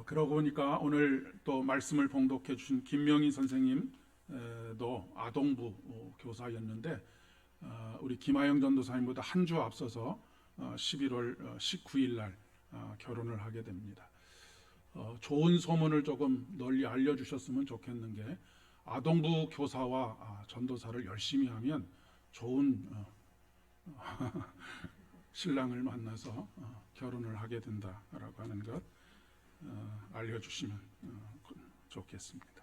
그러고 보니까 오늘 또 말씀을 봉독해 주신 김명희 선생님도 아동부 교사였는데 우리 김하영 전도사님보다 한 주 앞서서 11월 19일 날 결혼을 하게 됩니다. 좋은 소문을 조금 널리 알려주셨으면 좋겠는 게 아동부 교사와 전도사를 열심히 하면 좋은 신랑을 만나서 결혼을 하게 된다라고 하는 것 알려주시면 좋겠습니다.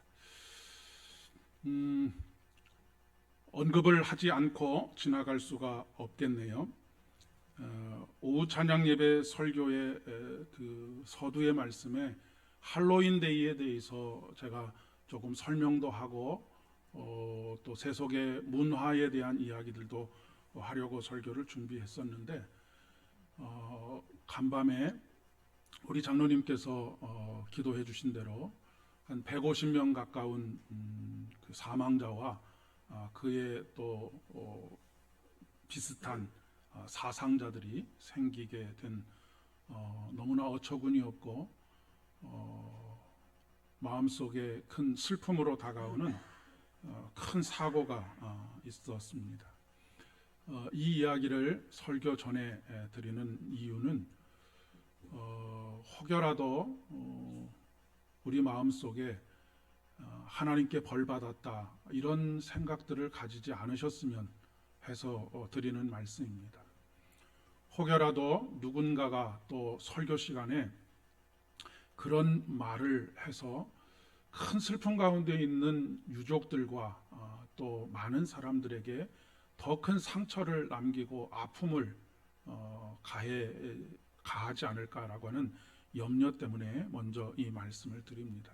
언급을 하지 않고 지나갈 수가 없겠네요. 오후 찬양 예배 설교의 그 서두의 말씀에 할로윈 데이에 대해서 제가 조금 설명도 하고 또 세속의 문화에 대한 이야기들도 하려고 설교를 준비했었는데 간밤에 우리 장로님께서 기도해 주신 대로 한 150명 가까운 그 사망자와 그의 또 비슷한 사상자들이 생기게 된 너무나 어처구니 없고 마음속에 큰 슬픔으로 다가오는 큰 사고가 있었습니다. 이 이야기를 설교 전에 드리는 이유는 혹여라도 우리 마음속에 하나님께 벌받았다 이런 생각들을 가지지 않으셨으면 해서 드리는 말씀입니다. 혹여라도 누군가가 또 설교 시간에 그런 말을 해서 큰 슬픔 가운데 있는 유족들과 또 많은 사람들에게 더 큰 상처를 남기고 아픔을 가하지 않을까라고 하는 염려 때문에 먼저 이 말씀을 드립니다.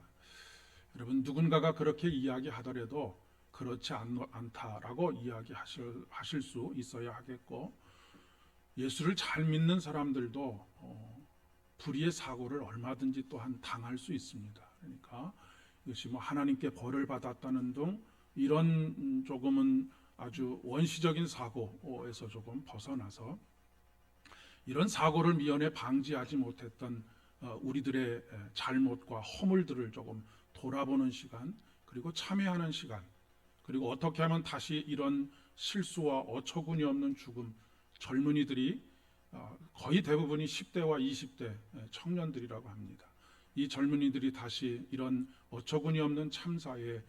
여러분, 누군가가 그렇게 이야기하더라도 그렇지 않다라고 이야기하실 수 있어야 하겠고, 예수를 잘 믿는 사람들도 불의의 사고를 얼마든지 또한 당할 수 있습니다. 그러니까 이것이 하나님께 벌을 받았다는 등 이런 조금은 아주 원시적인 사고에서 조금 벗어나서 이런 사고를 미연에 방지하지 못했던 우리들의 잘못과 허물들을 조금 돌아보는 시간, 그리고 참회하는 시간, 그리고 어떻게 하면 다시 이런 실수와 어처구니 없는 죽음, 젊은이들이 거의 대부분이 10대와 20대 청년들이라고 합니다. 이 젊은이들이 다시 이런 어처구니 없는 참사에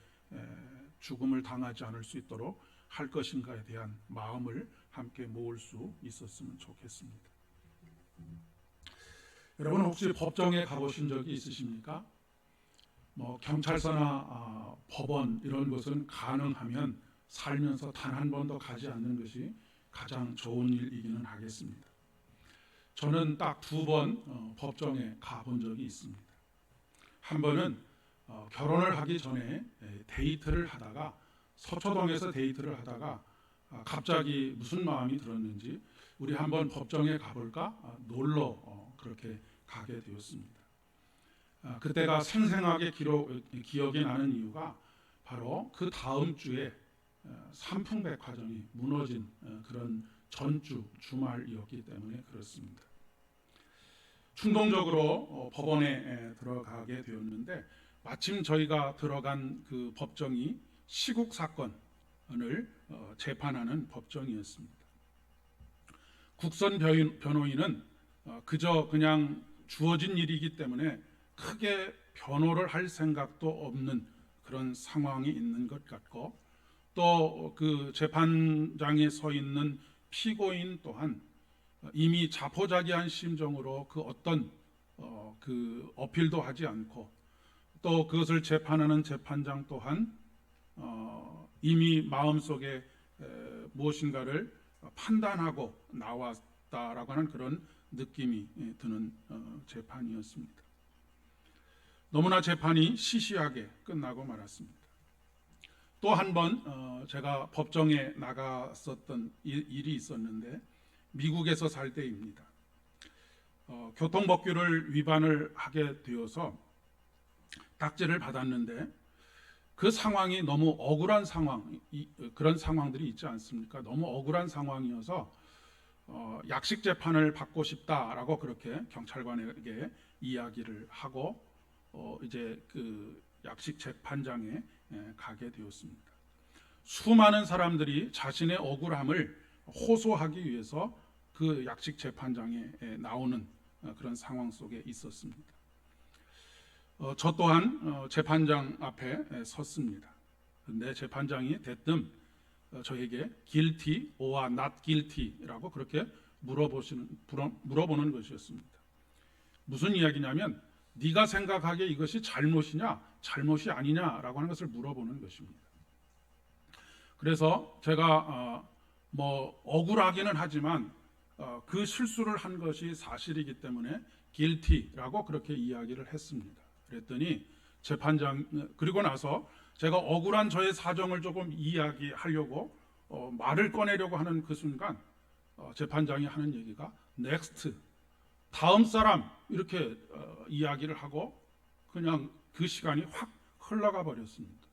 죽음을 당하지 않을 수 있도록 할 것인가에 대한 마음을 함께 모을 수 있었으면 좋겠습니다. 여러분, 혹시 법정에 가보신 적이 있으십니까? 경찰서나 법원 이런 곳은 가능하면 살면서 단 한 번도 가지 않는 것이 가장 좋은 일이기는 하겠습니다. 저는 딱 2번 법정에 가본 적이 있습니다. 한 번은 결혼을 하기 전에 데이트를 하다가 서초동에서 데이트를 하다가 갑자기 무슨 마음이 들었는지 우리 한번 법정에 가볼까? 놀러 그렇게 가게 되었습니다. 그때가 생생하게 기억이 나는 이유가 바로 그 다음 주에 삼풍백화점이 무너진 그런 전주 주말이었기 때문에 그렇습니다. 충동적으로 법원에 들어가게 되었는데 마침 저희가 들어간 그 법정이 시국 사건을 재판하는 법정이었습니다. 국선 변호인은 그저 그냥 주어진 일이기 때문에 크게 변호를 할 생각도 없는 그런 상황이 있는 것 같고, 또 그 재판장에 서 있는 피고인 또한 이미 자포자기한 심정으로 그 어떤 그 어필도 하지 않고, 또 그것을 재판하는 재판장 또한 이미 마음속에 무엇인가를 판단하고 나왔다라고 하는 그런 느낌이 드는 재판이었습니다. 너무나 재판이 시시하게 끝나고 말았습니다. 또 한 번 제가 법정에 나갔었던 일이 있었는데 미국에서 살 때입니다. 교통법규를 위반을 하게 되어서 딱지를 받았는데 그 상황이 너무 억울한 상황, 그런 상황들이 있지 않습니까? 너무 억울한 상황이어서 약식 재판을 받고 싶다라고 그렇게 경찰관에게 이야기를 하고 이제 그 약식 재판장에 가게 되었습니다. 수많은 사람들이 자신의 억울함을 호소하기 위해서 그 약식 재판장에 나오는 그런 상황 속에 있었습니다. 저 또한 재판장 앞에 섰습니다. 근데 재판장이 대뜸 저에게 guilty or not guilty라고 그렇게 물어보는 것이었습니다. 무슨 이야기냐면 네가 생각하기에 이것이 잘못이냐 잘못이 아니냐라고 하는 것을 물어보는 것입니다. 그래서 제가 억울하기는 하지만 그 실수를 한 것이 사실이기 때문에 guilty라고 그렇게 이야기를 했습니다. 그랬더니 재판장 그리고 나서 제가 억울한 저의 사정을 조금 이야기하려고 말을 꺼내려고 하는 그 순간 재판장이 하는 얘기가 next, 다음 사람 이렇게 이야기를 하고 그냥 그 시간이 확 흘러가 버렸습니다.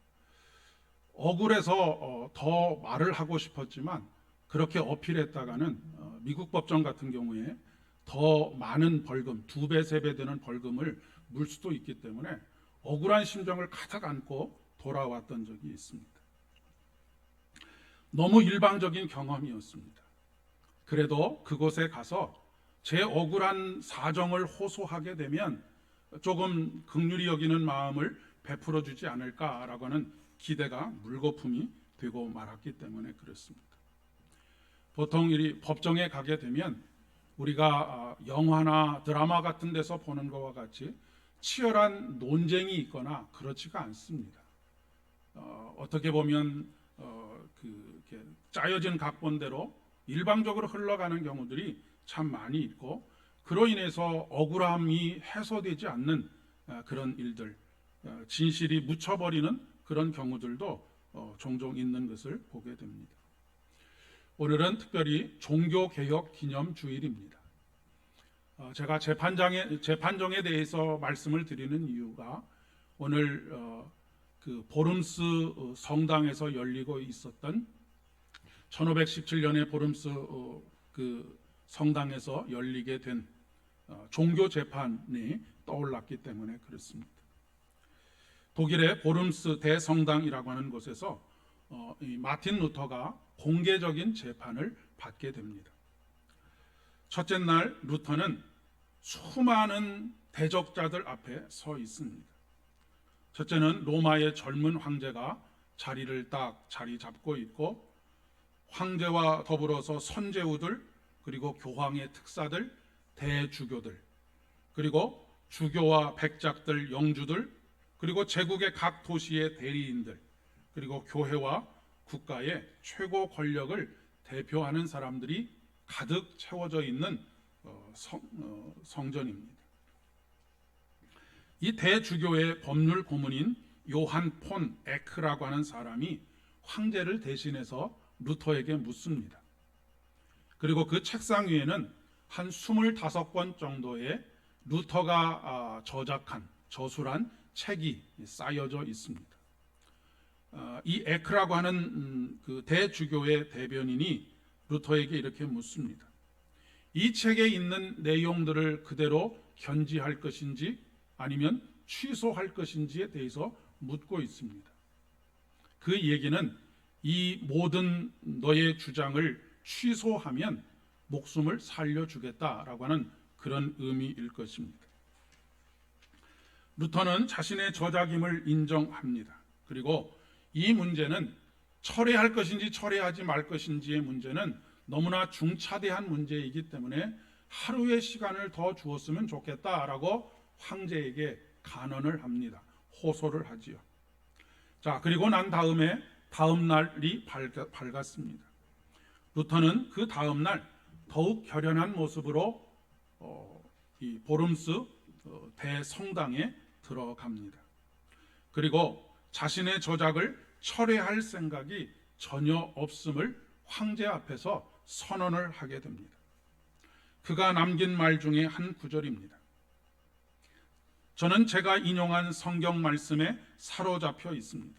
억울해서 더 말을 하고 싶었지만 그렇게 어필했다가는 미국 법정 같은 경우에 더 많은 벌금, 2배, 3배 되는 벌금을 물 수도 있기 때문에 억울한 심정을 가득 안고 돌아왔던 적이 있습니다. 너무 일방적인 경험이었습니다. 그래도 그곳에 가서 제 억울한 사정을 호소하게 되면 조금 긍휼히 여기는 마음을 베풀어 주지 않을까라고 하는 기대가 물거품이 되고 말았기 때문에 그렇습니다. 보통 이 법정에 가게 되면 우리가 영화나 드라마 같은 데서 보는 것과 같이 치열한 논쟁이 있거나 그렇지가 않습니다. 어떻게 보면 이렇게 짜여진 각본대로 일방적으로 흘러가는 경우들이 참 많이 있고 그로 인해서 억울함이 해소되지 않는 그런 일들, 진실이 묻혀버리는 그런 경우들도 종종 있는 것을 보게 됩니다. 오늘은 특별히 종교개혁 기념주일입니다. 제가 재판정에 대해서 말씀을 드리는 이유가 오늘 그 보름스 성당에서 열리고 있었던 1517년에 보름스 그 성당에서 열리게 된 종교 재판이 떠올랐기 때문에 그렇습니다. 독일의 보름스 대성당이라고 하는 곳에서 이 마틴 루터가 공개적인 재판을 받게 됩니다. 첫째 날 루터는 수많은 대적자들 앞에 서 있습니다. 첫째는 로마의 젊은 황제가 자리를 딱 자리 잡고 있고 황제와 더불어서 선제우들 그리고 교황의 특사들, 대주교들 그리고 주교와 백작들, 영주들 그리고 제국의 각 도시의 대리인들 그리고 교회와 국가의 최고 권력을 대표하는 사람들이 가득 채워져 있는 성전입니다. 이 대주교의 법률 고문인 요한 폰 에크라고 하는 사람이 황제를 대신해서 루터에게 묻습니다. 그리고 그 책상 위에는 한 25권 정도의 루터가 저작한 저술한 책이 쌓여져 있습니다. 이 에크라고 하는 그 대주교의 대변인이 루터에게 이렇게 묻습니다. 이 책에 있는 내용들을 그대로 견지할 것인지 아니면 취소할 것인지에 대해서 묻고 있습니다. 그 얘기는 이 모든 너의 주장을 취소하면 목숨을 살려주겠다라고 하는 그런 의미일 것입니다. 루터는 자신의 저작임을 인정합니다. 그리고 이 문제는 철회할 것인지 철회하지 말 것인지의 문제는 너무나 중차대한 문제이기 때문에 하루의 시간을 더 주었으면 좋겠다라고 황제에게 간언을 합니다. 호소를 하지요. 자, 그리고 난 다음 날이 밝았습니다. 루터는 그 다음 날 더욱 결연한 모습으로 이 보름스 대성당에 들어갑니다. 그리고 자신의 저작을 철회할 생각이 전혀 없음을 황제 앞에서 선언을 하게 됩니다. 그가 남긴 말 중에 한 구절입니다. 저는 제가 인용한 성경 말씀에 사로잡혀 있습니다.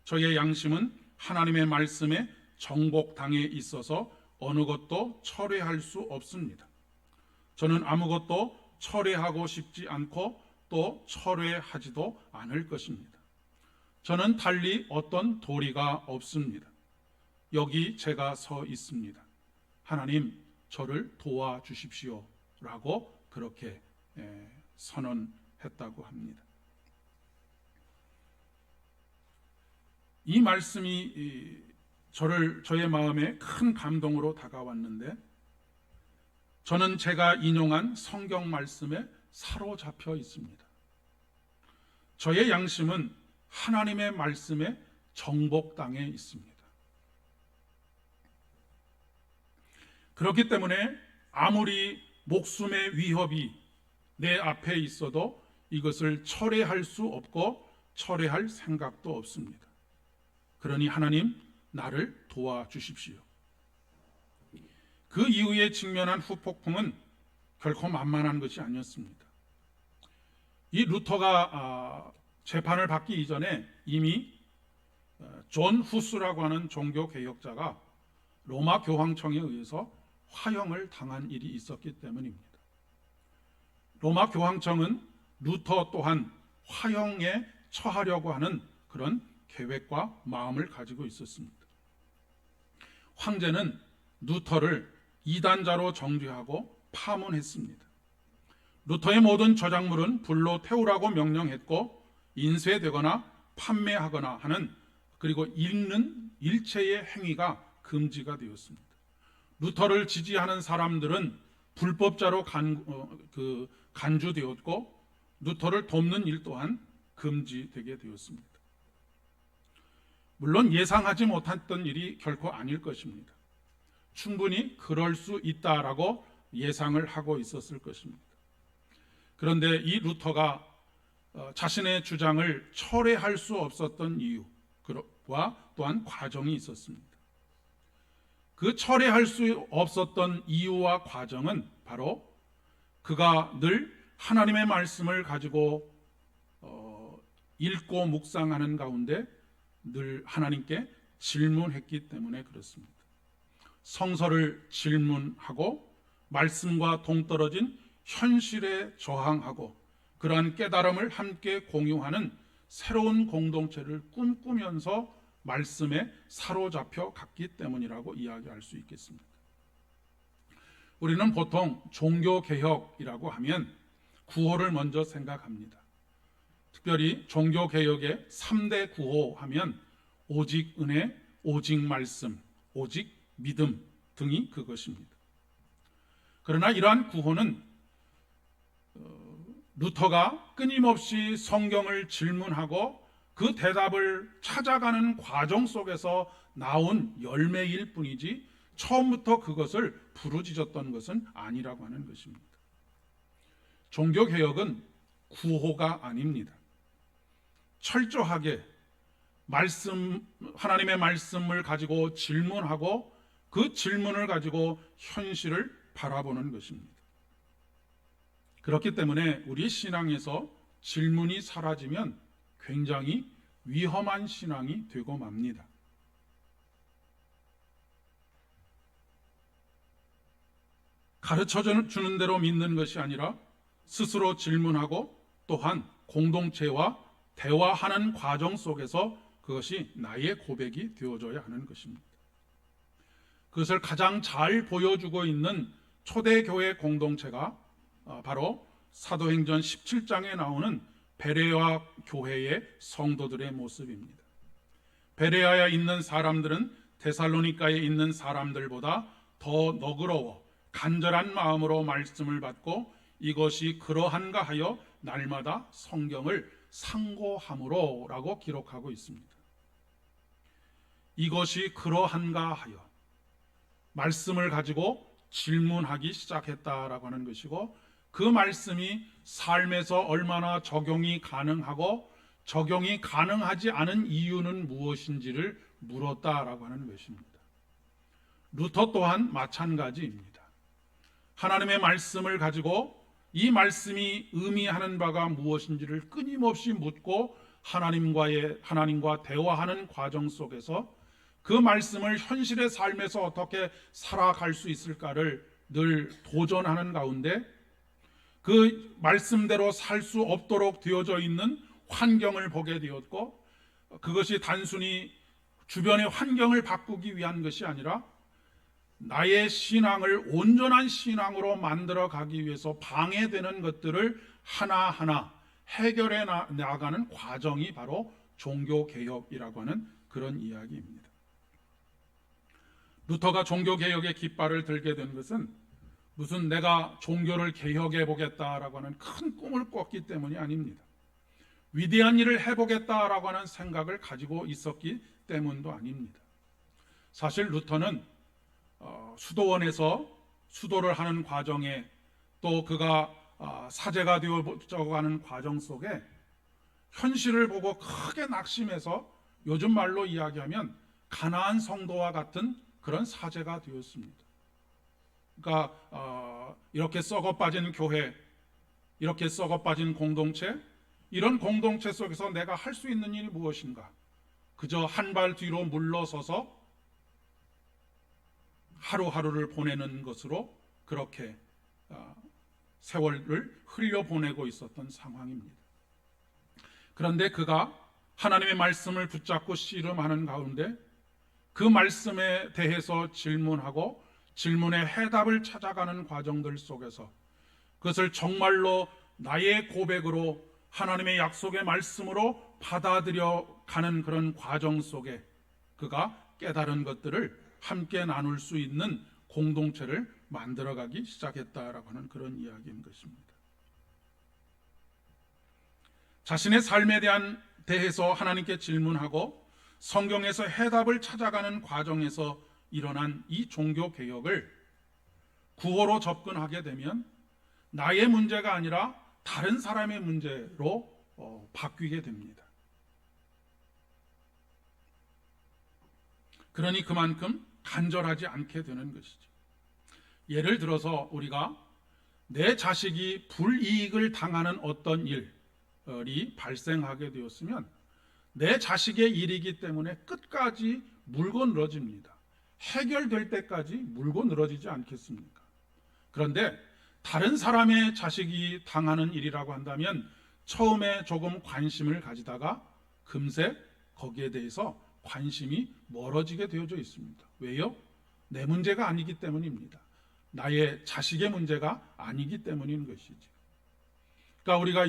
저의 양심은 하나님의 말씀에 정복당해 있어서 어느 것도 철회할 수 없습니다. 저는 아무것도 철회하고 싶지 않고 또 철회하지도 않을 것입니다. 저는 달리 어떤 도리가 없습니다. 여기 제가 서 있습니다. 하나님, 저를 도와주십시오 라고 그렇게 선언했다고 합니다. 이 말씀이 저의 마음에 큰 감동으로 다가왔는데, 저는 제가 인용한 성경 말씀에 사로잡혀 있습니다. 저의 양심은 하나님의 말씀에 정복당해 있습니다. 그렇기 때문에 아무리 목숨의 위협이 내 앞에 있어도 이것을 철회할 수 없고 철회할 생각도 없습니다. 그러니 하나님, 나를 도와주십시오. 그 이후에 직면한 후폭풍은 결코 만만한 것이 아니었습니다. 이 루터가 재판을 받기 이전에 이미 존 후스라고 하는 종교개혁자가 로마 교황청에 의해서 화형을 당한 일이 있었기 때문입니다. 로마 교황청은 루터 또한 화형에 처하려고 하는 그런 계획과 마음을 가지고 있었습니다. 황제는 루터를 이단자로 정죄하고 파문했습니다. 루터의 모든 저작물은 불로 태우라고 명령했고, 인쇄되거나 판매하거나 하는, 그리고 읽는 일체의 행위가 금지가 되었습니다. 루터를 지지하는 사람들은 불법자로 간주되었고, 루터를 돕는 일 또한 금지되게 되었습니다. 물론 예상하지 못했던 일이 결코 아닐 것입니다. 충분히 그럴 수 있다라고 예상을 하고 있었을 것입니다. 그런데 이 루터가 자신의 주장을 철회할 수 없었던 이유와 또한 과정이 있었습니다. 그 철회할 수 없었던 이유와 과정은 바로 그가 늘 하나님의 말씀을 가지고 읽고 묵상하는 가운데 늘 하나님께 질문했기 때문에 그렇습니다. 성서를 질문하고 말씀과 동떨어진 현실에 저항하고 그러한 깨달음을 함께 공유하는 새로운 공동체를 꿈꾸면서 말씀에 사로잡혀 갔기 때문이라고 이야기할 수 있겠습니다. 우리는 보통 종교개혁이라고 하면 구호를 먼저 생각합니다. 특별히 종교개혁의 3대 구호 하면 오직 은혜, 오직 말씀, 오직 믿음 등이 그것입니다. 그러나 이러한 구호는 루터가 끊임없이 성경을 질문하고 그 대답을 찾아가는 과정 속에서 나온 열매일 뿐이지 처음부터 그것을 부르짖었던 것은 아니라고 하는 것입니다. 종교개혁은 구호가 아닙니다. 철저하게 하나님의 말씀을 가지고 질문하고 그 질문을 가지고 현실을 바라보는 것입니다. 그렇기 때문에 우리 신앙에서 질문이 사라지면 굉장히 위험한 신앙이 되고 맙니다. 가르쳐 주는 대로 믿는 것이 아니라 스스로 질문하고 또한 공동체와 대화하는 과정 속에서 그것이 나의 고백이 되어줘야 하는 것입니다. 그것을 가장 잘 보여주고 있는 초대교회 공동체가 바로 사도행전 17장에 나오는 베레아 교회의 성도들의 모습입니다. 베레아에 있는 사람들은 데살로니가에 있는 사람들보다 더 너그러워 간절한 마음으로 말씀을 받고 이것이 그러한가 하여 날마다 성경을 상고함으로 라고 기록하고 있습니다. 이것이 그러한가 하여 말씀을 가지고 질문하기 시작했다라고 하는 것이고, 그 말씀이 삶에서 얼마나 적용이 가능하고 적용이 가능하지 않은 이유는 무엇인지를 물었다라고 하는 것입니다. 루터 또한 마찬가지입니다. 하나님의 말씀을 가지고 이 말씀이 의미하는 바가 무엇인지를 끊임없이 묻고 하나님과 대화하는 과정 속에서 그 말씀을 현실의 삶에서 어떻게 살아갈 수 있을까를 늘 도전하는 가운데 그 말씀대로 살 수 없도록 되어져 있는 환경을 보게 되었고, 그것이 단순히 주변의 환경을 바꾸기 위한 것이 아니라 나의 신앙을 온전한 신앙으로 만들어 가기 위해서 방해되는 것들을 하나하나 해결해 나가는 과정이 바로 종교개혁이라고 하는 그런 이야기입니다. 루터가 종교개혁의 깃발을 들게 된 것은 무슨 내가 종교를 개혁해 보겠다라고 하는 큰 꿈을 꿨기 때문이 아닙니다. 위대한 일을 해보겠다라고 하는 생각을 가지고 있었기 때문도 아닙니다. 사실 루터는 수도원에서 수도를 하는 과정에, 또 그가 사제가 되어가는 과정 속에 현실을 보고 크게 낙심해서 요즘 말로 이야기하면 가나안 성도와 같은 그런 사제가 되었습니다. 그러니까 이렇게 썩어빠진 교회, 이렇게 썩어빠진 공동체, 이런 공동체 속에서 내가 할 수 있는 일이 무엇인가? 그저 한 발 뒤로 물러서서 하루하루를 보내는 것으로 그렇게 세월을 흘려보내고 있었던 상황입니다. 그런데 그가 하나님의 말씀을 붙잡고 씨름하는 가운데 그 말씀에 대해서 질문하고 질문의 해답을 찾아가는 과정들 속에서 그것을 정말로 나의 고백으로 하나님의 약속의 말씀으로 받아들여 가는 그런 과정 속에 그가 깨달은 것들을 함께 나눌 수 있는 공동체를 만들어가기 시작했다라고 하는 그런 이야기인 것입니다. 자신의 삶에 대해서 하나님께 질문하고 성경에서 해답을 찾아가는 과정에서 일어난 이 종교개혁을 구호로 접근하게 되면 나의 문제가 아니라 다른 사람의 문제로 바뀌게 됩니다. 그러니 그만큼 간절하지 않게 되는 것이죠. 예를 들어서 우리가 내 자식이 불이익을 당하는 어떤 일이 발생하게 되었으면 내 자식의 일이기 때문에 끝까지 물고 늘어집니다. 해결될 때까지 물고 늘어지지 않겠습니까? 그런데 다른 사람의 자식이 당하는 일이라고 한다면 처음에 조금 관심을 가지다가 금세 거기에 대해서 관심이 멀어지게 되어져 있습니다. 왜요? 내 문제가 아니기 때문입니다. 나의 자식의 문제가 아니기 때문인 것이지. 그러니까 우리가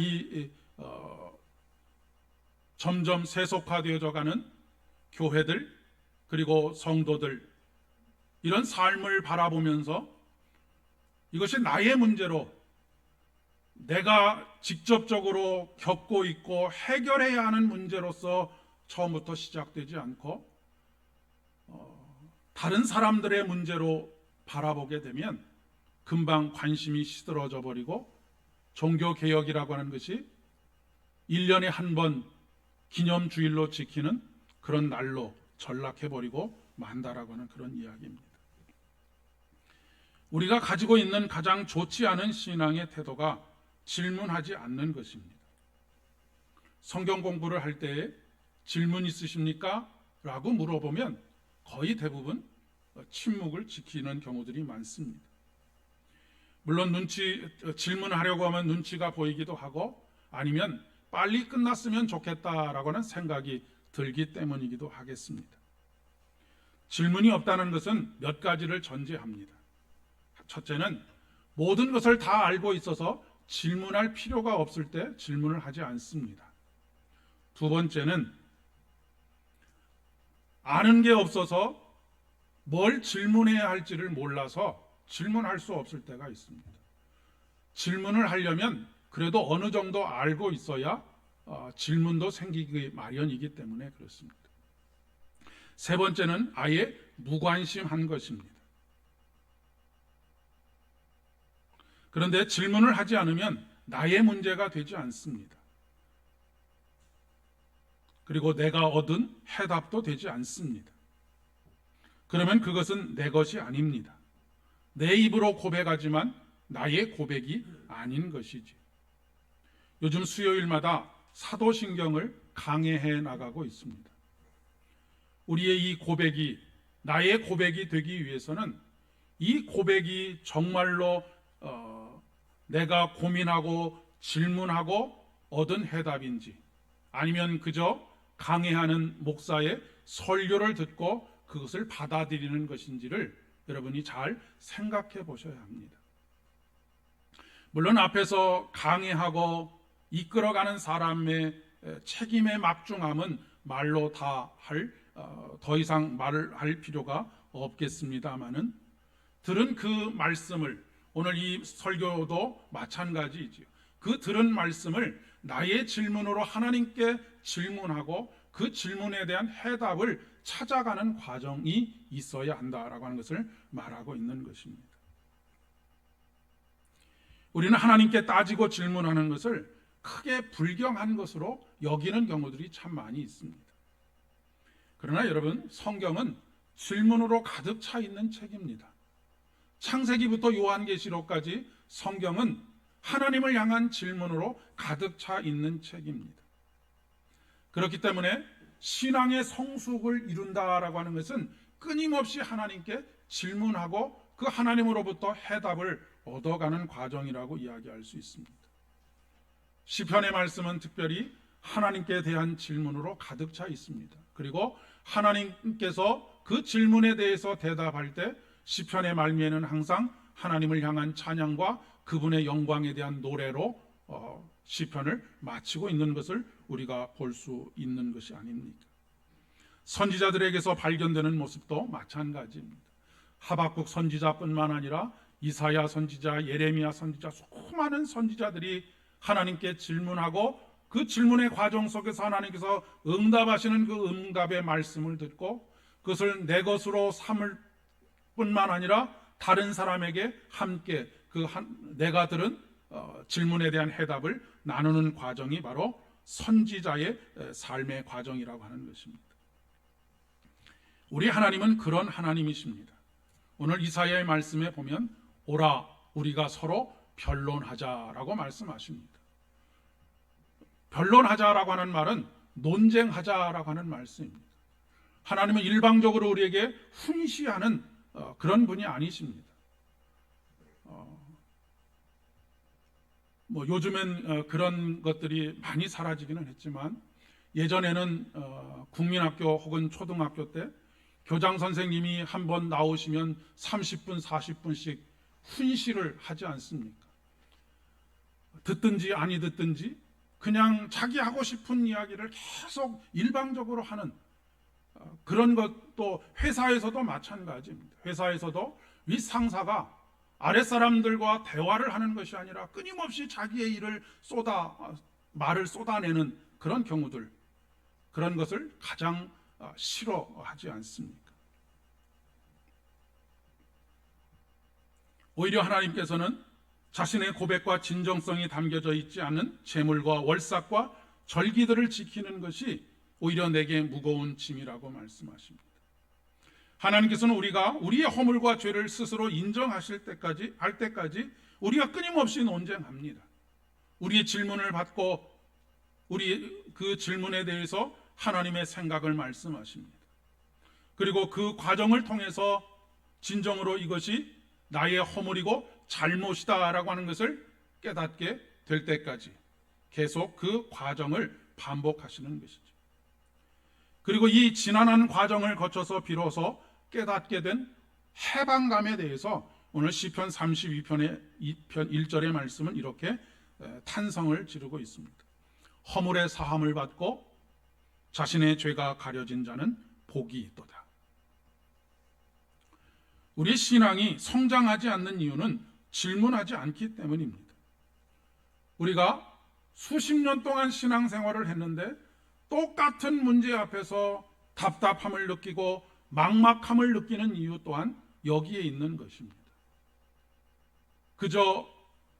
점점 세속화되어져 가는 교회들 그리고 성도들 이런 삶을 바라보면서 이것이 나의 문제로 내가 직접적으로 겪고 있고 해결해야 하는 문제로서 처음부터 시작되지 않고 다른 사람들의 문제로 바라보게 되면 금방 관심이 시들어져 버리고 종교개혁이라고 하는 것이 1년에 한 번 기념주일로 지키는 그런 날로 전락해버리고 만다라고 하는 그런 이야기입니다. 우리가 가지고 있는 가장 좋지 않은 신앙의 태도가 질문하지 않는 것입니다. 성경 공부를 할 때에 질문 있으십니까? 라고 물어보면 거의 대부분 침묵을 지키는 경우들이 많습니다. 물론 질문하려고 하면 눈치가 보이기도 하고 아니면 빨리 끝났으면 좋겠다라고 하는 생각이 들기 때문이기도 하겠습니다. 질문이 없다는 것은 몇 가지를 전제합니다. 첫째는 모든 것을 다 알고 있어서 질문할 필요가 없을 때 질문을 하지 않습니다. 두 번째는 아는 게 없어서 뭘 질문해야 할지를 몰라서 질문할 수 없을 때가 있습니다. 질문을 하려면 그래도 어느 정도 알고 있어야 질문도 생기기 마련이기 때문에 그렇습니다. 세 번째는 아예 무관심한 것입니다. 그런데 질문을 하지 않으면 나의 문제가 되지 않습니다. 그리고 내가 얻은 해답도 되지 않습니다. 그러면 그것은 내 것이 아닙니다. 내 입으로 고백하지만 나의 고백이 아닌 것이지. 요즘 수요일마다 사도신경을 강해해 나가고 있습니다. 우리의 이 고백이 나의 고백이 되기 위해서는 이 고백이 정말로 내가 고민하고 질문하고 얻은 해답인지, 아니면 그저 강해하는 목사의 설교를 듣고 그것을 받아들이는 것인지를 여러분이 잘 생각해 보셔야 합니다. 물론 앞에서 강해하고 이끌어가는 사람의 책임의 막중함은 말로 더 이상 말을 할 필요가 없겠습니다마는, 들은 그 말씀을, 오늘 이 설교도 마찬가지이지요. 그 들은 말씀을 나의 질문으로 하나님께 질문하고 그 질문에 대한 해답을 찾아가는 과정이 있어야 한다라고 하는 것을 말하고 있는 것입니다. 우리는 하나님께 따지고 질문하는 것을 크게 불경한 것으로 여기는 경우들이 참 많이 있습니다. 그러나 여러분, 성경은 질문으로 가득 차 있는 책입니다. 창세기부터 요한계시록까지 성경은 하나님을 향한 질문으로 가득 차 있는 책입니다. 그렇기 때문에 신앙의 성숙을 이룬다라고 하는 것은 끊임없이 하나님께 질문하고 그 하나님으로부터 해답을 얻어가는 과정이라고 이야기할 수 있습니다. 시편의 말씀은 특별히 하나님께 대한 질문으로 가득 차 있습니다. 그리고 하나님께서 그 질문에 대해서 대답할 때 시편의 말미에는 항상 하나님을 향한 찬양과 그분의 영광에 대한 노래로 시편을 마치고 있는 것을 우리가 볼 수 있는 것이 아닙니까? 선지자들에게서 발견되는 모습도 마찬가지입니다. 하박국 선지자뿐만 아니라 이사야 선지자, 예레미야 선지자, 수많은 선지자들이 하나님께 질문하고 그 질문의 과정 속에서 하나님께서 응답하시는 그 응답의 말씀을 듣고 그것을 내 것으로 삼을 뿐만 아니라 다른 사람에게 함께 내가 들은 질문에 대한 해답을 나누는 과정이 바로 선지자의 삶의 과정이라고 하는 것입니다. 우리 하나님은 그런 하나님이십니다. 오늘 이사야의 말씀에 보면 오라 우리가 서로 변론하자라고 말씀하십니다. 변론하자라고 하는 말은 논쟁하자라고 하는 말씀입니다. 하나님은 일방적으로 우리에게 훈시하는 그런 분이 아니십니다. 요즘엔 그런 것들이 많이 사라지기는 했지만 예전에는 국민학교 혹은 초등학교 때 교장 선생님이 한번 나오시면 30분, 40분씩 훈시를 하지 않습니까? 듣든지 아니 듣든지 그냥 자기 하고 싶은 이야기를 계속 일방적으로 하는 그런 것도 회사에서도 마찬가지입니다. 회사에서도 윗상사가 아랫사람들과 대화를 하는 것이 아니라 끊임없이 자기의 일을 말을 쏟아내는 그런 경우들, 그런 것을 가장 싫어하지 않습니까? 오히려 하나님께서는 자신의 고백과 진정성이 담겨져 있지 않은 제물과 월삭과 절기들을 지키는 것이 오히려 내게 무거운 짐이라고 말씀하십니다. 하나님께서는 우리가 우리의 허물과 죄를 스스로 인정하실 때까지 우리가 끊임없이 논쟁합니다. 우리의 질문을 받고 우리 그 질문에 대해서 하나님의 생각을 말씀하십니다. 그리고 그 과정을 통해서 진정으로 이것이 나의 허물이고 잘못이다라고 하는 것을 깨닫게 될 때까지 계속 그 과정을 반복하시는 것이죠. 그리고 이 지난한 과정을 거쳐서 비로소 깨닫게 된 해방감에 대해서 오늘 시편 32편의 2편 1절의 말씀은 이렇게 탄성을 지르고 있습니다. 허물의 사함을 받고 자신의 죄가 가려진 자는 복이 있도다. 우리 신앙이 성장하지 않는 이유는 질문하지 않기 때문입니다. 우리가 수십 년 동안 신앙생활을 했는데 똑같은 문제 앞에서 답답함을 느끼고 막막함을 느끼는 이유 또한 여기에 있는 것입니다. 그저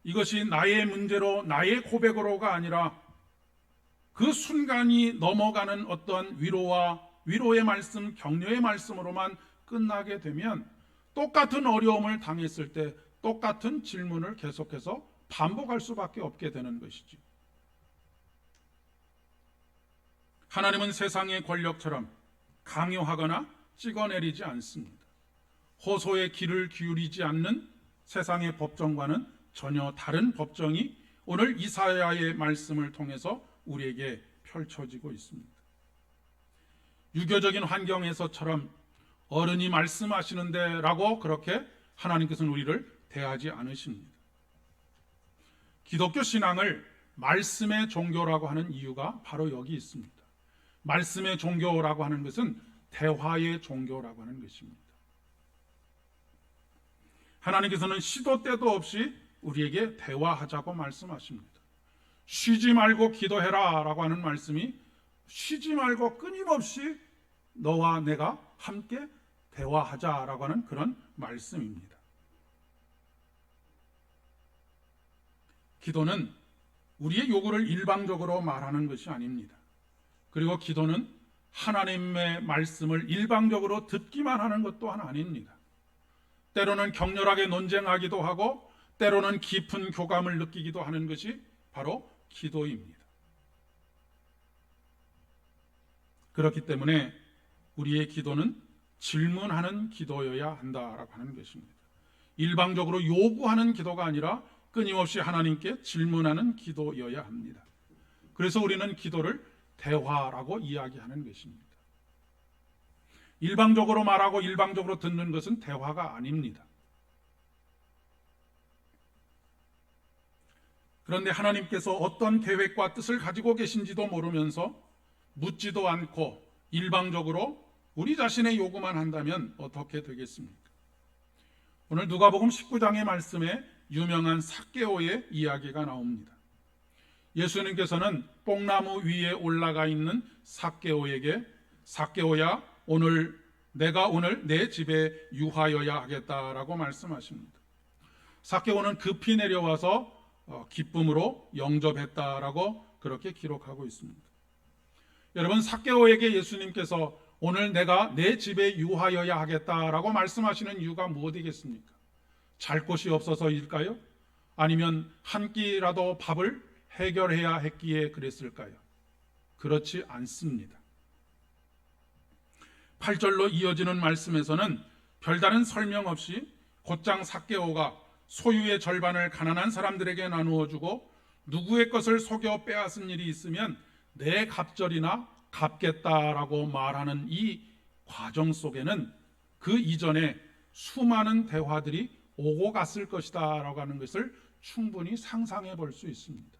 이것이 나의 문제로 나의 고백으로가 아니라 그 순간이 넘어가는 어떤 위로의 말씀, 격려의 말씀으로만 끝나게 되면 똑같은 어려움을 당했을 때 똑같은 질문을 계속해서 반복할 수밖에 없게 되는 것이죠. 하나님은 세상의 권력처럼 강요하거나 찍어내리지 않습니다. 호소의 귀를 기울이지 않는 세상의 법정과는 전혀 다른 법정이 오늘 이사야의 말씀을 통해서 우리에게 펼쳐지고 있습니다. 유교적인 환경에서처럼 어른이 말씀하시는데 라고 그렇게 하나님께서는 우리를 대하지 않으십니다. 기독교 신앙을 말씀의 종교라고 하는 이유가 바로 여기 있습니다. 말씀의 종교라고 하는 것은 대화의 종교라고 하는 것입니다. 하나님께서는 시도 때도 없이 우리에게 대화하자고 말씀하십니다. 쉬지 말고 기도해라 라고 하는 말씀이 쉬지 말고 끊임없이 너와 내가 함께 대화하자라고 하는 그런 말씀입니다. 기도는 우리의 요구를 일방적으로 말하는 것이 아닙니다. 그리고 기도는 하나님의 말씀을 일방적으로 듣기만 하는 것 또한 아닙니다. 때로는 격렬하게 논쟁하기도 하고 때로는 깊은 교감을 느끼기도 하는 것이 바로 기도입니다. 그렇기 때문에 우리의 기도는 질문하는 기도여야 한다라고 하는 것입니다. 일방적으로 요구하는 기도가 아니라 끊임없이 하나님께 질문하는 기도여야 합니다. 그래서 우리는 기도를 대화라고 이야기하는 것입니다. 일방적으로 말하고 일방적으로 듣는 것은 대화가 아닙니다. 그런데 하나님께서 어떤 계획과 뜻을 가지고 계신지도 모르면서 묻지도 않고 일방적으로 우리 자신의 요구만 한다면 어떻게 되겠습니까? 오늘 누가복음 19장의 말씀에 유명한 삭개오의 이야기가 나옵니다. 예수님께서는 뽕나무 위에 올라가 있는 삭개오에게 삭개오야 내가 오늘 내 집에 유하여야 하겠다라고 말씀하십니다. 삭개오는 급히 내려와서 기쁨으로 영접했다라고 그렇게 기록하고 있습니다. 여러분, 삭개오에게 예수님께서 오늘 내가 내 집에 유하여야 하겠다라고 말씀하시는 이유가 무엇이겠습니까? 잘 곳이 없어서일까요? 아니면 한 끼라도 밥을 해결해야 했기에 그랬을까요? 그렇지 않습니다. 8절로 이어지는 말씀에서는 별다른 설명 없이 곧장 삭개오가 소유의 절반을 가난한 사람들에게 나누어 주고 누구의 것을 속여 빼앗은 일이 있으면 내 갑절이나 갚겠다라고 말하는 이 과정 속에는 그 이전에 수많은 대화들이 오고 갔을 것이다 라고 하는 것을 충분히 상상해 볼 수 있습니다.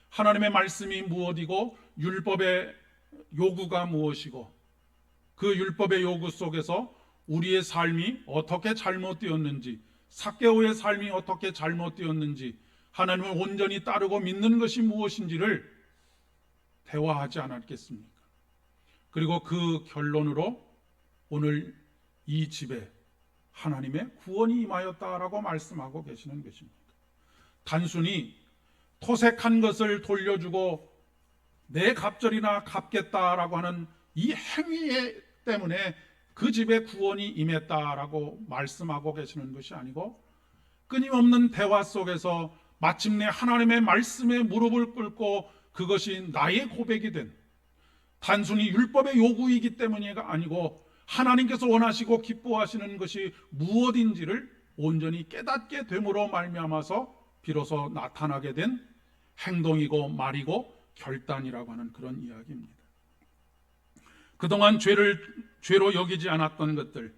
하나님의 말씀이 무엇이고 율법의 요구가 무엇이고 그 율법의 요구 속에서 우리의 삶이 어떻게 잘못되었는지, 삭개오의 삶이 어떻게 잘못되었는지, 하나님을 온전히 따르고 믿는 것이 무엇인지를 대화하지 않았겠습니까? 그리고 그 결론으로 오늘 이 집에 하나님의 구원이 임하였다라고 말씀하고 계시는 것입니다. 단순히 토색한 것을 돌려주고 내 갑절이나 갚겠다라고 하는 이 행위 때문에 그 집에 구원이 임했다라고 말씀하고 계시는 것이 아니고 끊임없는 대화 속에서 마침내 하나님의 말씀에 무릎을 꿇고 그것이 나의 고백이 된, 단순히 율법의 요구이기 때문이가 아니고 하나님께서 원하시고 기뻐하시는 것이 무엇인지를 온전히 깨닫게 됨으로 말미암아서 비로소 나타나게 된 행동이고 말이고 결단이라고 하는 그런 이야기입니다. 그동안 죄로 여기지 않았던 것들,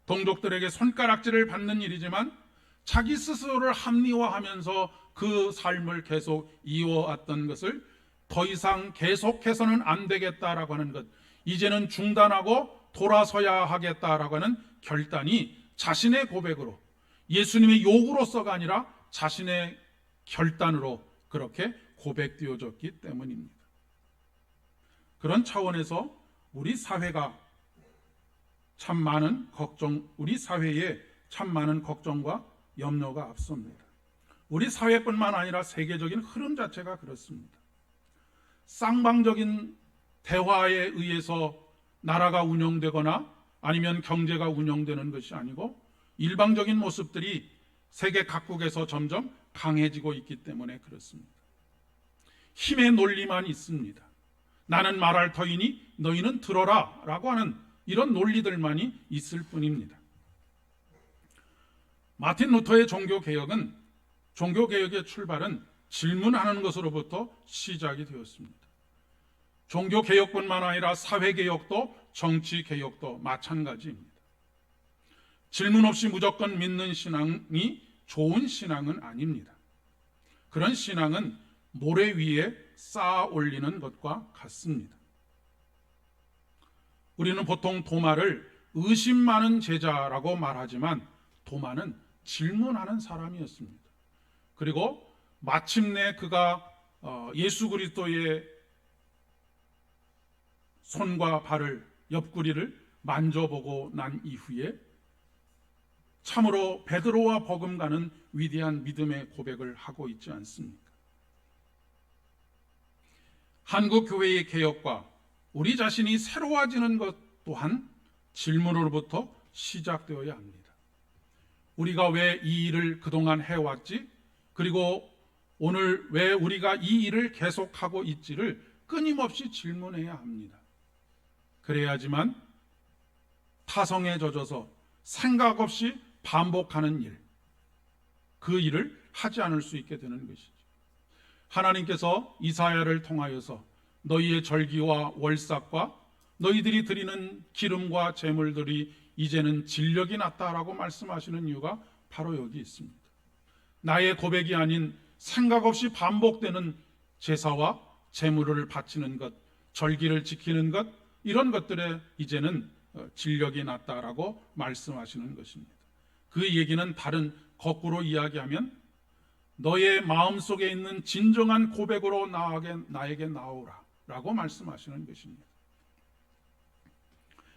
동족들에게 손가락질을 받는 일이지만 자기 스스로를 합리화하면서 그 삶을 계속 이어왔던 것을 더 이상 계속해서는 안 되겠다라고 하는 것, 이제는 중단하고 돌아서야 하겠다라고 하는 결단이 자신의 고백으로, 예수님의 요구로서가 아니라 자신의 결단으로 그렇게 고백되어졌기 때문입니다. 그런 차원에서 우리 사회가 참 많은 걱정, 우리 사회에 참 많은 걱정과 염려가 앞섭니다. 우리 사회뿐만 아니라 세계적인 흐름 자체가 그렇습니다. 쌍방적인 대화에 의해서 나라가 운영되거나 아니면 경제가 운영되는 것이 아니고 일방적인 모습들이 세계 각국에서 점점 강해지고 있기 때문에 그렇습니다. 힘의 논리만 있습니다. 나는 말할 터이니 너희는 들어라 라고 하는 이런 논리들만이 있을 뿐입니다. 마틴 루터의 종교개혁은 종교개혁의 출발은 질문하는 것으로부터 시작이 되었습니다. 종교개혁뿐만 아니라 사회개혁도 정치개혁도 마찬가지입니다. 질문 없이 무조건 믿는 신앙이 좋은 신앙은 아닙니다. 그런 신앙은 모래 위에 쌓아 올리는 것과 같습니다. 우리는 보통 도마를 의심 많은 제자라고 말하지만 도마는 질문하는 사람이었습니다. 그리고 마침내 그가 예수 그리스도의 손과 발을, 옆구리를 만져보고 난 이후에 참으로 베드로와 버금가는 위대한 믿음의 고백을 하고 있지 않습니까? 한국 교회의 개혁과 우리 자신이 새로워지는 것 또한 질문으로부터 시작되어야 합니다. 우리가 왜 이 일을 그동안 해왔지? 그리고 오늘 왜 우리가 이 일을 계속하고 있지를 끊임없이 질문해야 합니다. 그래야지만 타성에 젖어서 생각 없이 반복하는 일, 그 일을 하지 않을 수 있게 되는 것이죠. 하나님께서 이사야를 통하여서 너희의 절기와 월삭과 너희들이 드리는 기름과 제물들이 이제는 진력이 났다라고 말씀하시는 이유가 바로 여기 있습니다. 나의 고백이 아닌 생각 없이 반복되는 제사와 제물을 바치는 것, 절기를 지키는 것, 이런 것들에 이제는 진력이 났다라고 말씀하시는 것입니다. 그 얘기는 다른 거꾸로 이야기하면 너의 마음속에 있는 진정한 고백으로 나에게 나오라 라고 말씀하시는 것입니다.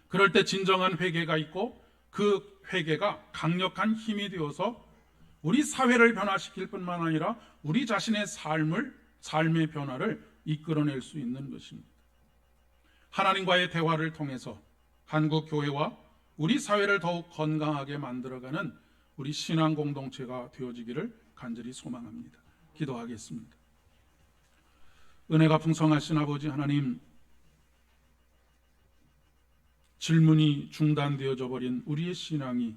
그럴 때 진정한 회개가 있고 그 회개가 강력한 힘이 되어서 우리 사회를 변화시킬 뿐만 아니라 우리 자신의 삶의 변화를 이끌어낼 수 있는 것입니다. 하나님과의 대화를 통해서 한국 교회와 우리 사회를 더욱 건강하게 만들어가는 우리 신앙 공동체가 되어지기를 간절히 소망합니다. 기도하겠습니다. 은혜가 풍성하신 아버지 하나님, 질문이 중단되어져 버린 우리의 신앙이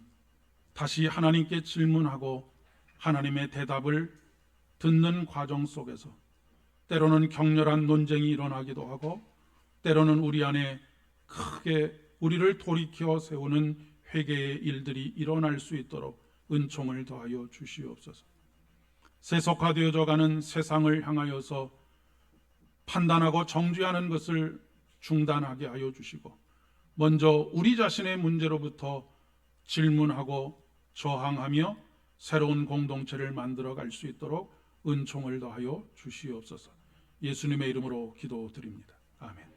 다시 하나님께 질문하고 하나님의 대답을 듣는 과정 속에서 때로는 격렬한 논쟁이 일어나기도 하고 때로는 우리 안에 크게 우리를 돌이켜 세우는 회개의 일들이 일어날 수 있도록 은총을 더하여 주시옵소서. 세속화되어져 가는 세상을 향하여서 판단하고 정죄하는 것을 중단하게 하여 주시고 먼저 우리 자신의 문제로부터 질문하고 저항하며 새로운 공동체를 만들어 갈 수 있도록 은총을 더하여 주시옵소서. 예수님의 이름으로 기도드립니다. 아멘.